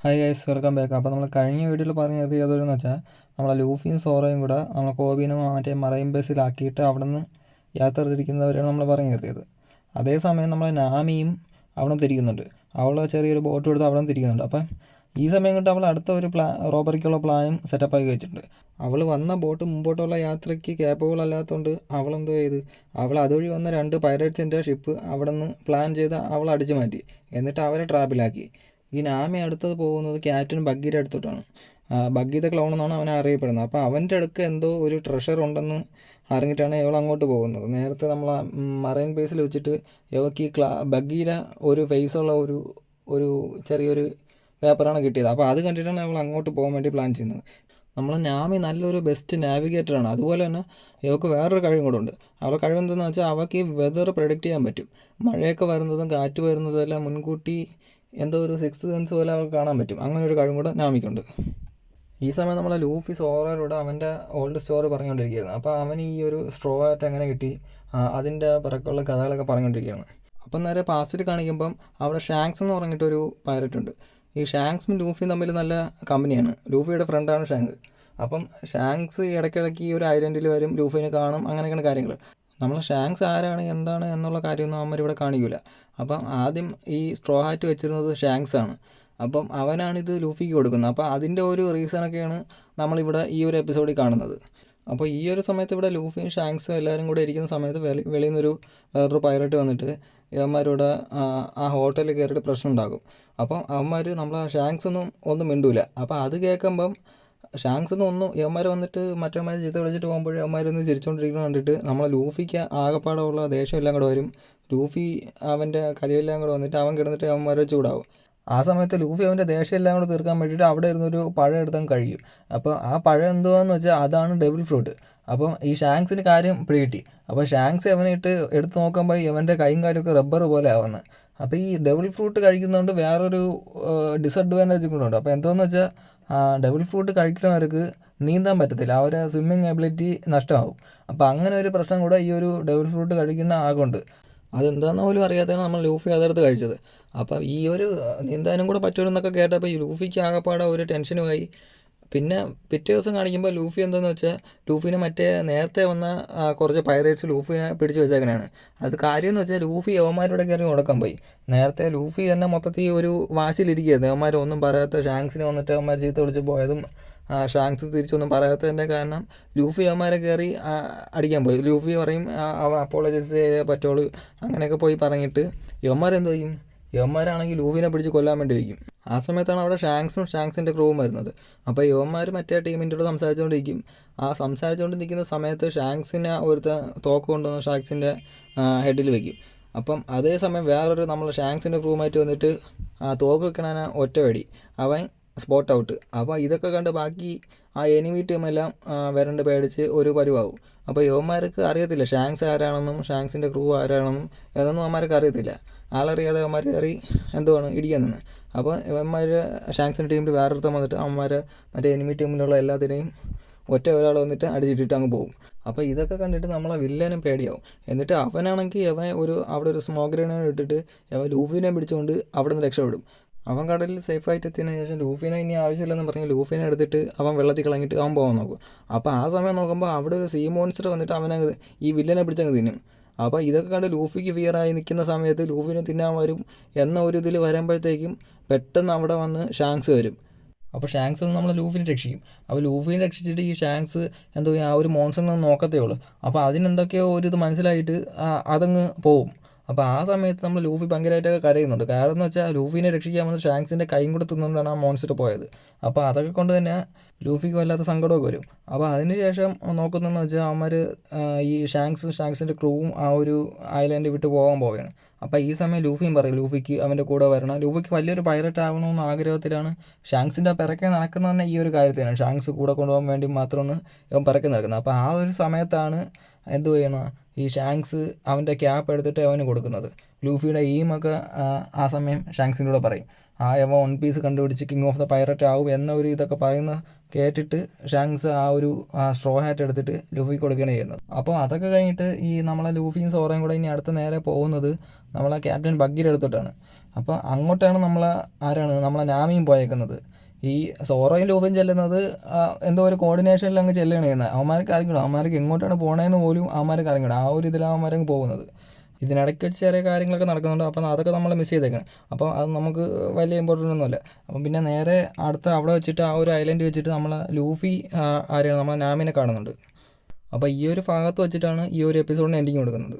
Hi guys, welcome back. അപ്പോൾ നമ്മൾ കഴിഞ്ഞ വീഡിയോയിൽ പറഞ്ഞത് ഏതൊരു വെച്ചാൽ നമ്മളെ ലൂഫിയും സോറയും കൂടെ നമ്മളെ കോബിനും മറ്റേ മറൈൻ ബേസിലാക്കിയിട്ട് അവിടെ നിന്ന് യാത്ര തിരിക്കുന്നവരെയാണ് നമ്മൾ പറഞ്ഞു നിർത്തിയത്. അതേസമയം നമ്മളെ നാമിയും അവിടെ തിരിക്കുന്നുണ്ട്. അവൾ ചെറിയൊരു ബോട്ട് എടുത്ത് അവിടെ നിന്ന് തിരിക്കുന്നുണ്ട്. അപ്പം ഈ സമയം കൊണ്ട് അവൾ അടുത്ത ഒരു റോബറിക്കുള്ള പ്ലാനും സെറ്റപ്പാക്കി വെച്ചിട്ടുണ്ട്. അവൾ വന്ന ബോട്ട് മുമ്പോട്ടുള്ള യാത്രയ്ക്ക് കേപ്പബിൾ അല്ലാത്തതുകൊണ്ട് അവളെന്തോ ചെയ്ത് അതുവഴി വന്ന 2 പൈറേറ്റ്സിൻ്റെ ഷിപ്പ് അവിടെ നിന്ന് പ്ലാൻ ചെയ്ത് അവൾ അടിച്ചു മാറ്റി. എന്നിട്ട് അവരെ ട്രാപ്പിലാക്കി. ഈ നാമി അടുത്തത് പോകുന്നത് ക്യാപ്റ്റൻ ബഗ്ഗിയുടെ അടുത്തോട്ടാണ്. ബഗ്ഗി ദ ക്ലൗൺ എന്നാണ് അവനെ അറിയപ്പെടുന്നത്. അപ്പോൾ അവൻ്റെ അടുക്ക് എന്തോ ഒരു ട്രഷർ ഉണ്ടെന്ന് അറിഞ്ഞിട്ടാണ് ഇവൾ അങ്ങോട്ട് പോകുന്നത്. നേരത്തെ നമ്മൾ മറൈൻ ബേസിൽ വെച്ചിട്ട് ഇവൾക്ക് ഈ ബഗ്ഗിയുടെ ഒരു ഫേസുള്ള ഒരു ചെറിയൊരു പേപ്പറാണ് കിട്ടിയത്. അപ്പോൾ അത് കണ്ടിട്ടാണ് അവൾ അങ്ങോട്ട് പോകാൻ വേണ്ടി പ്ലാൻ ചെയ്യുന്നത്. നമ്മളെ നാമി നല്ലൊരു ബെസ്റ്റ് നാവിഗേറ്ററാണ്. അതുപോലെ തന്നെ ഇവൾക്ക് വേറൊരു കഴിവും കൂടെ ഉണ്ട്. അവളുടെ കഴിവെന്തെന്ന് വെച്ചാൽ അവൾക്ക് ഈ വെതർ പ്രൊഡിക്റ്റ് ചെയ്യാൻ പറ്റും. മഴയൊക്കെ വരുന്നതും കാറ്റ് വരുന്നതും എല്ലാം മുൻകൂട്ടി എന്തോ ഒരു 6th സെൻസ് പോലെ അവൾക്ക് കാണാൻ പറ്റും. അങ്ങനെ ഒരു കഴിവും കൂടെ നാമിക്കുണ്ട്. ഈ സമയം നമ്മളെ ലൂഫി സോറയിലൂടെ അവൻ്റെ ഓൾഡ് സ്റ്റോറി പറഞ്ഞുകൊണ്ടിരിക്കുകയാണ്. അപ്പോൾ അവൻ ഈ ഒരു സ്ട്രോ ആയിട്ട് എങ്ങനെ കിട്ടി, അതിൻ്റെ പിറക്കുള്ള കഥകളൊക്കെ പറഞ്ഞുകൊണ്ടിരിക്കുകയാണ്. അപ്പം നേരെ പാസ്റ്റിൽ കാണിക്കുമ്പം അവിടെ ഷാങ്ക്സ് എന്ന് പറഞ്ഞിട്ടൊരു പൈലറ്റ് ഉണ്ട്. ഈ ഷാങ്ക്സും ലൂഫിയും തമ്മിൽ നല്ല കമ്പനിയാണ്. ലൂഫിയുടെ ഫ്രണ്ടാണ് ഷാങ്ക്. അപ്പം ഷാങ്ക്സ് ഇടയ്ക്കിടയ്ക്ക് ഈ ഒരു ഐലൻഡിൽ വരും, ലൂഫിനെ കാണും, അങ്ങനെയൊക്കെയാണ് കാര്യങ്ങൾ. നമ്മൾ ഷാങ്ക്സ് ആരാണ് എന്താണ് എന്നുള്ള കാര്യമൊന്നും അവന്മാരിവിടെ കാണിക്കില്ല. അപ്പം ആദ്യം ഈ സ്ട്രോ ഹാറ്റ് വെച്ചിരുന്നത് ഷാങ്ക്സ് ആണ്. അപ്പം അവനാണിത് ലൂഫിക്ക് കൊടുക്കുന്നത്. അപ്പോൾ അതിൻ്റെ ഒരു റീസണൊക്കെയാണ് നമ്മളിവിടെ ഈ ഒരു എപ്പിസോഡിൽ കാണുന്നത്. അപ്പോൾ ഈ ഒരു സമയത്ത് ഇവിടെ ലൂഫിയും ഷാങ്ക്സും എല്ലാവരും കൂടെ ഇരിക്കുന്ന സമയത്ത് വെളിയിൽ നിന്നൊരു വേറൊരു പൈലറ്റ് വന്നിട്ട് ഇവന്മാരോട് ആ ഹോട്ടലിൽ കയറിയിട്ട് പ്രശ്നം ഉണ്ടാകും. അപ്പം അവന്മാർ നമ്മളെ ഷാങ്ക്സ് ഒന്നും മിണ്ടൂല. അപ്പോൾ അത് കേൾക്കുമ്പം ഷാങ്ക്സ് ഇവന്മാർ വന്നിട്ട് മറ്റവന്മാർ ചീത്ത വിളിച്ചിട്ട് പോകുമ്പോൾ അവന്മാരൊന്ന് ചിരിച്ചുകൊണ്ടിരിക്കുന്നത് കണ്ടിട്ട് നമ്മളെ ലൂഫിക്ക് ആകപ്പാടുള്ള ദേഷ്യം എല്ലാം കൂടെ വരും. ലൂഫി അവൻ്റെ കലിയെല്ലാം കൂടെ വന്നിട്ട് അവൻ കിടന്നിട്ട് അവന്മാരെ ചൂടാവും. ആ സമയത്ത് ലൂഫി അവൻ്റെ ദേഷ്യം എല്ലാം കൂടെ തീർക്കാൻ വേണ്ടിയിട്ട് അവിടെ ഇരുന്നൊരു പഴം എടുത്തങ്ങ് കഴിയും. അപ്പോൾ ആ പഴം എന്തുവാന്ന് വെച്ചാൽ അതാണ് ഡെവിൾ ഫ്രൂട്ട്. അപ്പം ഈ ഷാങ്ക്സിന് കാര്യം പിടികിട്ടി. അപ്പോൾ ഷാങ്ക്സ് അവനിട്ട് എടുത്ത് നോക്കുമ്പോൾ ഇവൻ്റെ കൈയും കാര്യമൊക്കെ റബ്ബർ പോലെ ആവുന്നത്. അപ്പോൾ ഈ ഡെവിൾ ഫ്രൂട്ട് കഴിക്കുന്നതുകൊണ്ട് വേറൊരു ഡിസഡ്വാൻറ്റേജ് കൂടെ ഉണ്ട്. അപ്പോൾ എന്തോന്ന് വെച്ചാൽ ഡെവിൾ ഫ്രൂട്ട് കഴിക്കുന്നവർക്ക് നീന്താൻ പറ്റത്തില്ല, അവരെ സ്വിമ്മിങ് എബിലിറ്റി നഷ്ടമാവും. അപ്പോൾ അങ്ങനെ ഒരു പ്രശ്നം കൂടെ ഈ ഒരു ഡെവിൾ ഫ്രൂട്ട് കഴിക്കുന്ന ആകുണ്ട്. അതെന്താണെന്ന് പോലും അറിയാതെയാണ് നമ്മൾ ലൂഫി അതെടുത്ത് കഴിച്ചത്. അപ്പം ഈ ഒരു നീന്താനും കൂടെ പറ്റുമെന്നൊക്കെ കേട്ടപ്പോൾ ഈ ലൂഫിക്ക് ആകെപ്പാടെ ഒരു ടെൻഷനുമായി. പിന്നെ പിറ്റേ ദിവസം കാണിക്കുമ്പോൾ ലൂഫി എന്താണെന്ന് വെച്ചാൽ ലൂഫിനെ നേരത്തെ വന്ന കുറച്ച് പൈറേറ്റ്സ് ലൂഫിനെ പിടിച്ച് വെച്ചേക്കണാണ്. അത് കാര്യമെന്ന് വെച്ചാൽ ലൂഫി യവന്മാരുടെ കയറി ഉടക്കാൻ പോയി. നേരത്തെ ലൂഫി തന്നെ മൊത്തത്തിൽ ഒരു വാശിയിലിരിക്കുകയായിരുന്നു. യവന്മാർ ഒന്നും പറയാത്ത ഷാങ്ക്സിനെ വന്നിട്ട് യവന്മാർ ചീത്ത വിളിച്ച് പോയതും ഷാങ്ക്സ് തിരിച്ചൊന്നും പറയാത്തതിൻ്റെ കാരണം ലൂഫി യവന്മാരെ കയറി അടിക്കാൻ പോയി. ലൂഫി പറയും അവ അപ്പോളജൈസ് ചെയ്തേ പറ്റുള്ളൂ, അങ്ങനെയൊക്കെ പോയി പറഞ്ഞിട്ട് യവന്മാരെന്തോ ചെയ്യും, യവന്മാരാണെങ്കിൽ ലൂഫിനെ പിടിച്ച് കൊല്ലാൻ വേണ്ടി വയ്ക്കും. ആ സമയത്താണ് അവിടെ ഷാങ്ക്സിൻ്റെ ക്രൂവും വരുന്നത്. അപ്പോൾ യവന്മാർ മറ്റേ ടീമിൻ്റെ കൂടെ സംസാരിച്ചുകൊണ്ടിരിക്കും. സംസാരിച്ചുകൊണ്ട് നിൽക്കുന്ന സമയത്ത് ഷാങ്ക്സിനെ ഒരുത്ത തോക്ക് കൊണ്ടുവന്ന് ഷാങ്ക്സിൻ്റെ ഹെഡിൽ വയ്ക്കും. അപ്പം അതേസമയം വേറൊരു നമ്മൾ ഷാങ്ക്സിൻ്റെ ക്രൂവുമായിട്ട് വന്നിട്ട് തോക്ക് വെക്കണ ഒറ്റ വെടി, അവൻ സ്പോട്ട് ഔട്ട്. അപ്പോൾ ഇതൊക്കെ കണ്ട് ബാക്കി എനിമി ടീമെല്ലാം വരണ്ട് പേടിച്ച് ഒരു പരുവാകും. അപ്പോൾ യവന്മാർക്ക് അറിയത്തില്ല ഷാങ്ക്സ് ആരാണെന്നും ഷാങ്ക്സിൻ്റെ ക്രൂ ആരാണെന്നും എന്നൊന്നും അവന്മാർക്ക് അറിയത്തില്ല. ആളറിയാതെ അവന്മാർ കയറി എന്തുവാണ് ഇടിക്കാൻ നിന്ന്. അപ്പോൾ ഇവന്മാർ ഷാങ്ക്സിൻ്റെ ടീമിൽ വേറൊരുത്തം വന്നിട്ട് അവന്മാരെ മറ്റേ എനിമി ടീമിലുള്ള എല്ലാത്തിനെയും ഒരാൾ വന്നിട്ട് അടിച്ചിട്ടിട്ട് അങ്ങ് പോകും. അപ്പോൾ ഇതൊക്കെ കണ്ടിട്ട് നമ്മളെ വില്ലനും പേടിയാവും. എന്നിട്ട് അവനാണെങ്കിൽ അവിടെ ഒരു സ്മോക്ക് ഗ്രനേഡ് ഇട്ടിട്ട് ലൂഫിനെ പിടിച്ചുകൊണ്ട് അവിടെ നിന്ന് രക്ഷപ്പെടും. അവൻ കടലിൽ സേഫായിട്ട് എത്തിയതിനു ശേഷം ലൂഫിനെ ഇനി ആവശ്യമില്ലെന്ന് പറഞ്ഞ് ലൂഫിനെ എടുത്തിട്ട് അവൻ വെള്ളത്തിൽ കളഞ്ഞിട്ട് അവൻ പോകാൻ നോക്കും. അപ്പോൾ ആ സമയം നോക്കുമ്പോൾ അവിടെ ഒരു സീ മോൺസ്റ്റർ വന്നിട്ട് അവനങ്ങ് ഈ വില്ലനെ പിടിച്ചങ്ങ് തിന്നും. അപ്പോൾ ഇതൊക്കെ കണ്ട് ലൂഫിക്ക് ഫിയറായി നിൽക്കുന്ന സമയത്ത് ലൂഫിനെ തിന്നാൻ വരും എന്ന ഒരു ഇതിൽ വരുമ്പോഴത്തേക്കും പെട്ടെന്ന് അവിടെ വന്ന് ഷാങ്ക്സ് വരും. അപ്പോൾ ഷാങ്ക്സ് ഒന്ന് നമ്മൾ ലൂഫിനെ രക്ഷിക്കും. അപ്പോൾ ലൂഫിനെ രക്ഷിച്ചിട്ട് ഈ ഷാങ്ക്സ് എന്തോ ആ ഒരു മോൺസ്റ്ററിനെ നോക്കത്തേ ഉള്ളൂ. അപ്പോൾ അതിനെന്തൊക്കെയോ ഒരു ഇത് മനസ്സിലായിട്ട് അതങ്ങ് പോവും. അപ്പോൾ ആ സമയത്ത് നമ്മൾ ലൂഫി ഭയങ്കരമായിട്ടൊക്കെ കരയുന്നുണ്ട്. കാരണം എന്ന് വെച്ചാൽ ലൂഫിനെ രക്ഷിക്കാൻ വന്ന ഷാങ്ക്സിൻ്റെ കൈയും കൂടെ തിന്നുകൊണ്ടാണ് ആ മോൺസ്റ്റർ പോയത്. അപ്പോൾ അതൊക്കെ കൊണ്ട് തന്നെ ലൂഫിക്ക് വല്ലാത്ത സങ്കടമൊക്കെ വരും. അപ്പോൾ അതിന് ശേഷം നോക്കുന്നതെന്ന് വെച്ചാൽ അവന്മാർ ഈ ഷാങ്ക്സിൻ്റെ ക്രൂവും ആ ഒരു ഐലാൻഡ് വിട്ട് പോവുകയാണ്. അപ്പോൾ ഈ സമയം ലൂഫിയും പറയും ലൂഫിക്ക് അവൻ്റെ കൂടെ വരണം. ലൂഫിക്ക് വലിയൊരു പൈലറ്റ് ആവണമെന്ന ആഗ്രഹത്തിലാണ് ഷാങ്ക്സിൻ്റെ പിറക്കെ നടക്കുന്നത് തന്നെ ഈ ഒരു കാര്യത്തിനാണ്. ഷാങ്ക്സ് കൂടെ കൊണ്ടുപോകാൻ വേണ്ടി മാത്രമാണ് ഇവൻ പിറക്കെ നടക്കുന്നത്. അപ്പോൾ ആ ഒരു സമയത്താണ് എന്തു ചെയ്യണം, ഈ ഷാങ്ക്സ് അവൻ്റെ ക്യാപ്പ് എടുത്തിട്ട് അവന് കൊടുക്കുന്നത്. ലൂഫിയുടെ എയിമൊക്കെ ആ സമയം ഷാങ്ക്സിൻ്റെ കൂടെ പറയും. അവൻ 1 പീസ് കണ്ടുപിടിച്ച് കിങ് ഓഫ് ദ പൈററ്റ് ആവും എന്ന ഒരു ഇതൊക്കെ പറയുന്ന കേട്ടിട്ട് ഷാങ്ക്സ് ആ ഒരു സ്ട്രോ ഹാറ്റ് എടുത്തിട്ട് ലൂഫിക്ക് കൊടുക്കുകയാണ് ചെയ്യുന്നത്. അപ്പോൾ അതൊക്കെ കഴിഞ്ഞിട്ട് ഈ നമ്മളെ ലൂഫിയും സോറയും കൂടെ ഇനി അടുത്ത് നേരെ പോകുന്നത് നമ്മളെ ക്യാപ്റ്റൻ ബഗ്ഗിയുടെ അടുത്തോട്ടാണ്. അപ്പോൾ അങ്ങോട്ടാണ് നമ്മളെ നാമിയും പോയേക്കുന്നത്. ഈ സോറോയും ലൂഫിയും ചെല്ലുന്നത് എന്തോ ഒരു കോർഡിനേഷനിൽ അങ്ങ് ചെല്ലുകയാണ് ചെയ്യുന്നത്. അവന്മാർക്ക് അറിഞ്ഞൂടാ, അവന്മാർക്ക് എങ്ങോട്ടാണ് പോകണതെന്ന് പോലും അവന്മാർക്ക് അറിഞ്ഞൂടാ. ആ ഒരു ഇതിലാണ് അവന്മാരങ്ങ് പോകുന്നത്. ഇതിനിടയ്ക്ക് വെച്ച് ചെറിയ കാര്യങ്ങളൊക്കെ നടക്കുന്നുണ്ട്. അപ്പം അതൊക്കെ നമ്മൾ മിസ് ചെയ്തേക്കണം. അപ്പോൾ അത് നമുക്ക് വലിയ ഇമ്പോർട്ടൻ്റ് ഒന്നുമല്ല. അപ്പം പിന്നെ നേരെ അടുത്ത അവിടെ വെച്ചിട്ട് ആ ഒരു ഐലൻഡ് വെച്ചിട്ട് ലൂഫി ആരെയാണ്, നാമിനെ കാണുന്നുണ്ട്. അപ്പോൾ ഈ ഒരു ഭാഗത്ത് വെച്ചിട്ടാണ് ഈ ഒരു എപ്പിസോഡിന് എൻഡിങ് കൊടുക്കുന്നത്.